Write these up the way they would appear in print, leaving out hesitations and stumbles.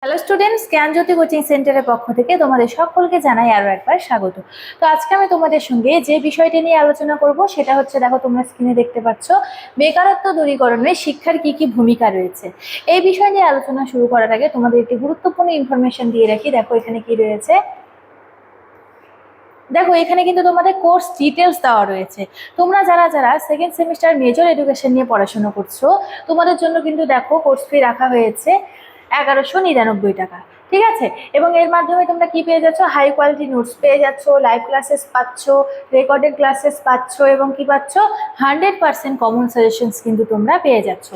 Hello students, জ্ঞানজ্যোতি coaching সেন্টারের পক্ষ থেকে তোমাদের সকলকে জানাই আরো একবার স্বাগত। তো আজকে আমি তোমাদের সঙ্গে যে বিষয়টি নিয়ে আলোচনা করব সেটা হচ্ছে, দেখো তোমরা স্ক্রিনে দেখতে পাচ্ছ, বেকারত্ব দূরীকরণে শিক্ষার কি কি ভূমিকা রয়েছে। এই বিষয় নিয়ে আলোচনা শুরু করার আগে তোমাদের একটি গুরুত্বপূর্ণ ইনফরমেশন দিয়ে রাখি। দেখো এখানে কি রয়েছে, দেখো এখানে কিন্তু তোমাদের কোর্স ডিটেলস দেওয়া রয়েছে। তোমরা যারা যারা সেকেন্ড সেমিস্টার মেজর এডুকেশন নিয়ে পড়াশোনা করছো, তোমাদের জন্য কিন্তু দেখো কোর্স ফি রাখা হয়েছে 1199 টাকা, ঠিক আছে। এবং এর মাধ্যমে তোমরা কি পেয়ে যাচ্ছ, হাই কোয়ালিটি নোটস পেয়ে যাচ্ছ, লাইভ ক্লাসেস পাচ্ছ, রেকর্ডেড ক্লাসেস পাচ্ছ, এবং কি পাচ্ছ, 100% কমন সাজেশনস কিন্তু তোমরা পেয়ে যাচ্ছ।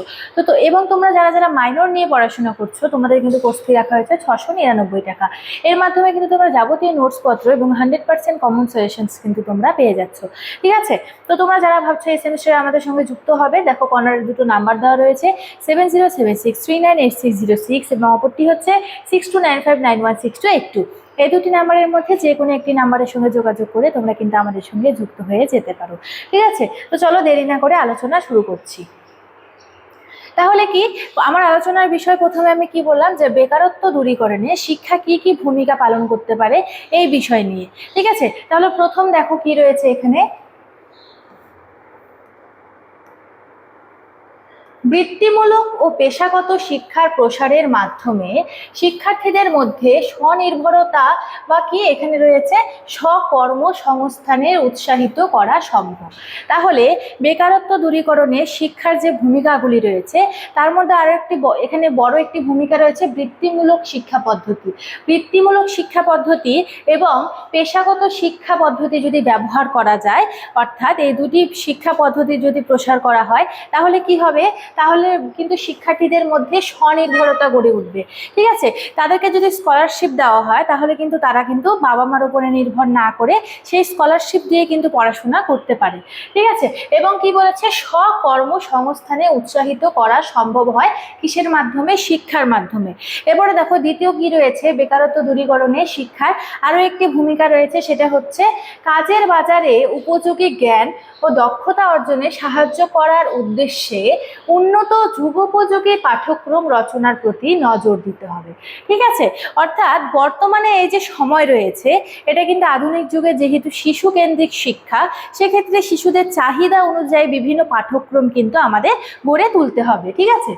তো এবং তোমরা যারা যারা মাইনর নিয়ে পড়াশোনা করছো, তোমাদের কিন্তু কোর্স ফি রাখা হয়েছে 699 টাকা। এর মাধ্যমে কিন্তু তোমরা যাবতীয় নোটসপত্র এবং 100% কমন সাজেশনস কিন্তু তোমরা পেয়ে যাচ্ছ, ঠিক আছে। তো তোমরা যারা ভাবছো এই সেমিস্টারে আমাদের সঙ্গে যুক্ত হবে, দেখো কর্নারে দুটো নাম্বার দেওয়া রয়েছে, 7076398606 এবং অপরটি হচ্ছে 6295916282। এই দুটি নাম্বারের মধ্যে যে কোনো একটি নাম্বারের সঙ্গে যোগাযোগ করে তোমরা কিন্তু আমাদের সঙ্গে যুক্ত হয়ে যেতে পারো, ঠিক আছে। তো চলো দেরি না করে আলোচনা শুরু করছি। তাহলে কি আমার আলোচনার বিষয়, প্রথমে আমি কি বললাম যে বেকারত্ব দূরীকরণে শিক্ষা কি কি ভূমিকা পালন করতে পারে এই বিষয় নিয়ে, ঠিক আছে। তাহলে প্রথম দেখো কি রয়েছে এখানে, বৃত্তিমূলক ও পেশাগত শিক্ষার প্রসারের মাধ্যমে শিক্ষার্থীদের মধ্যে স্বনির্ভরতা বা কি এখানে রয়েছে স্বকর্মসংস্থানের উৎসাহিত করা সম্ভব। তাহলে বেকারত্ব দূরীকরণে শিক্ষার যে ভূমিকাগুলি রয়েছে তার মধ্যে আরো একটি এখানে বড় একটি ভূমিকা রয়েছে বৃত্তিমূলক শিক্ষা পদ্ধতি। বৃত্তিমূলক শিক্ষা পদ্ধতি এবং পেশাগত শিক্ষা পদ্ধতি যদি ব্যবহার করা যায়, অর্থাৎ এই দুটি শিক্ষা পদ্ধতি যদি প্রসার করা হয়, তাহলে কি হবে, তাহলে কিন্তু শিক্ষার্থীদের মধ্যে স্বনির্ভরতা গড়ে উঠবে, ঠিক আছে। তাদেরকে যদি স্কলারশিপ দেওয়া হয়, তাহলে কিন্তু তারা কিন্তু বাবা মার উপরে নির্ভর না করে সেই স্কলারশিপ দিয়ে কিন্তু পড়াশোনা করতে পারে, ঠিক আছে। এবং কি বলেছে, স্বকর্মসংস্থানে উৎসাহিত করা সম্ভব হয় কিসের মাধ্যমে, শিক্ষার মাধ্যমে। এবারে দেখো দ্বিতীয় কি রয়েছে, বেকারত্ব দূরীকরণে শিক্ষার আরো একটি ভূমিকা রয়েছে, সেটা হচ্ছে কাজের বাজারে উপযোগী জ্ঞান ও দক্ষতা অর্জনে সাহায্য করার উদ্দেশ্যে উন্নত যুগোপযোগী পাঠ্যক্রম রচনার প্রতি নজর দিতে হবে, ঠিক আছে। অর্থাৎ বর্তমানে এই যে সময় রয়েছে, এটা কিন্তু আধুনিক যুগে যেহেতু শিশু কেন্দ্রিক শিক্ষা, সেক্ষেত্রে শিশুদের চাহিদা অনুযায়ী বিভিন্ন পাঠ্যক্রম কিন্তু আমাদের গড়ে তুলতে হবে, ঠিক আছে।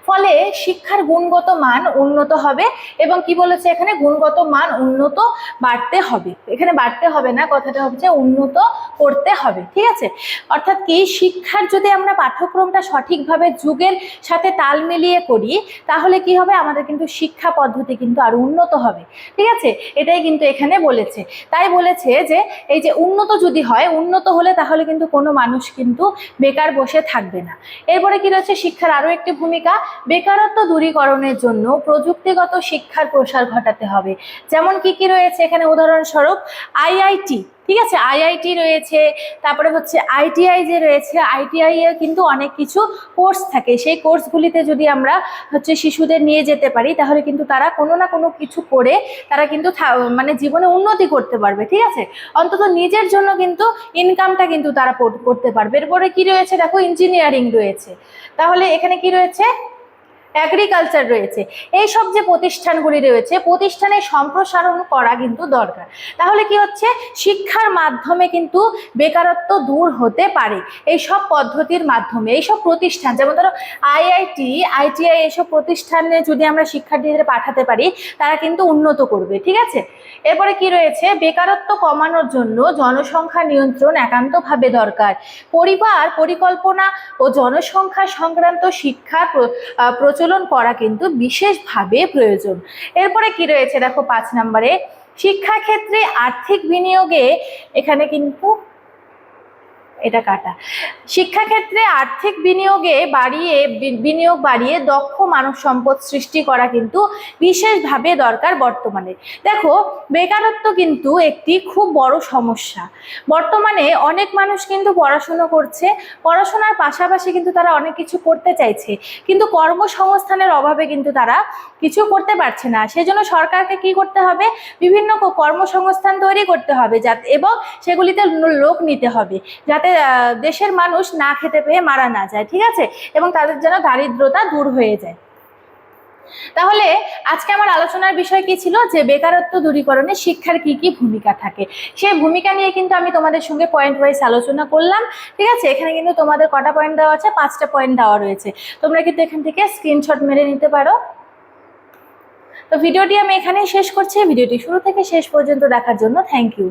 ফলে শিক্ষার গুণগত মান উন্নত হবে। এবং কি বলেছে এখানে, গুণগত মান উন্নত বাড়তে হবে, এখানে বাড়তে হবে না, কথাটা হচ্ছে উন্নত করতে হবে, ঠিক আছে। অর্থাৎ কি, শিক্ষার যদি আমরা পাঠ্যক্রমটা সঠিকভাবে যুগের সাথে তাল মিলিয়ে করি, তাহলে কি হবে, আমাদের কিন্তু শিক্ষা পদ্ধতি কিন্তু আরো উন্নত হবে, ঠিক আছে। এটাই কিন্তু এখানে বলেছে। তাই বলেছে যে এই যে উন্নত যদি হয়, উন্নত হলে তাহলে কিন্তু কোনো মানুষ কিন্তু বেকার বসে থাকবে না। এরপরে কি রয়েছে, শিক্ষার আরো একটি ভূমিকা, বেকারত্ব দূরীকরণের জন্য প্রযুক্তিগত শিক্ষার প্রসার ঘটাতে হবে। যেমন কি কি রয়েছে এখানে, উদাহরণস্বরূপ আইআইটি, ঠিক আছে, আইআইটি রয়েছে, তারপরে হচ্ছে আইটিআই যে রয়েছে, আইটিআই এ কিন্তু অনেক কিছু কোর্স থাকে। সেই কোর্সগুলিতে যদি আমরা হচ্ছে শিশুদের নিয়ে যেতে পারি, তাহলে কিন্তু তারা কোনো না কোনো কিছু করে তারা কিন্তু মানে জীবনে উন্নতি করতে পারবে, ঠিক আছে। অন্তত নিজের জন্য কিন্তু ইনকামটা কিন্তু তারা করতে পারবে। এরপরে কি রয়েছে, দেখো ইঞ্জিনিয়ারিং রয়েছে, তাহলে এখানে কি রয়েছে, এগ্রিকালচার রয়েছে। এই সব যে প্রতিষ্ঠানগুলি রয়েছে, প্রতিষ্ঠানের সম্প্রসারণ করা কিন্তু দরকার। তাহলে কি হচ্ছে, শিক্ষার মাধ্যমে কিন্তু বেকারত্ব দূর হতে পারে এই সব পদ্ধতির মাধ্যমে। এই সব প্রতিষ্ঠান, যেমন ধরো আইআইটি, আইটিআই, এইসব প্রতিষ্ঠানে যদি আমরা শিক্ষার্থীদের পাঠাতে পারি, তারা কিন্তু উন্নত করবে, ঠিক আছে। এরপরে কি রয়েছে, বেকারত্ব কমানোর জন্য জনসংখ্যা নিয়ন্ত্রণ একান্তভাবে দরকার। পরিবার পরিকল্পনা ও জনসংখ্যা সংক্রান্ত শিক্ষার প্রচলন করা কিন্তু বিশেষভাবে প্রয়োজন। এরপরে কি রয়েছে, দেখো 5 নম্বরে, শিক্ষাক্ষেত্রে আর্থিক বিনিয়োগে, এখানে কিন্তু এটা কাটা, শিক্ষাক্ষেত্রে আর্থিক বিনিয়োগ বাড়িয়ে দক্ষ মানব সম্পদ সৃষ্টি করা কিন্তু বিশেষভাবে দরকার বর্তমানে। দেখো বেকারত্ব কিন্তু একটি খুব বড় সমস্যা। বর্তমানে অনেক মানুষ কিন্তু পড়াশুনো করছে, পড়াশোনার পাশাপাশি কিন্তু তারা অনেক কিছু করতে চাইছে, কিন্তু কর্মসংস্থানের অভাবে কিন্তু তারা কিছু করতে পারছে না। সেজন্য সরকারকে কি করতে হবে, বিভিন্ন কর্মসংস্থান তৈরি করতে হবে, যাতে এবং সেগুলিতে লোক নিতে হবে, যাতে দেশের মানুষ না খেতে পেয়ে মারা না যায়, ঠিক আছে, এবং তাদের যেন দারিদ্রতা দূর হয়ে যায়। তাহলে আজকে আমার আলোচনার বিষয় কি ছিল, যে বেকারত্ব দূরীকরণে শিক্ষার কি কি ভূমিকা থাকে, সেই ভূমিকা নিয়ে কিন্তু আমি তোমাদের সঙ্গে পয়েন্ট ওয়াইজ আলোচনা করলাম। ঠিক আছে, এখানে কিন্তু তোমাদের কটা পয়েন্ট দেওয়া আছে, 5টা পয়েন্ট দেওয়া রয়েছে, তোমরা কিন্তু এখান থেকে স্ক্রিনশট মেরে নিতে পারো। তো ভিডিওটি আমি এখানেই শেষ করছি। ভিডিওটি শুরু থেকে শেষ পর্যন্ত দেখার জন্য থ্যাংক ইউ।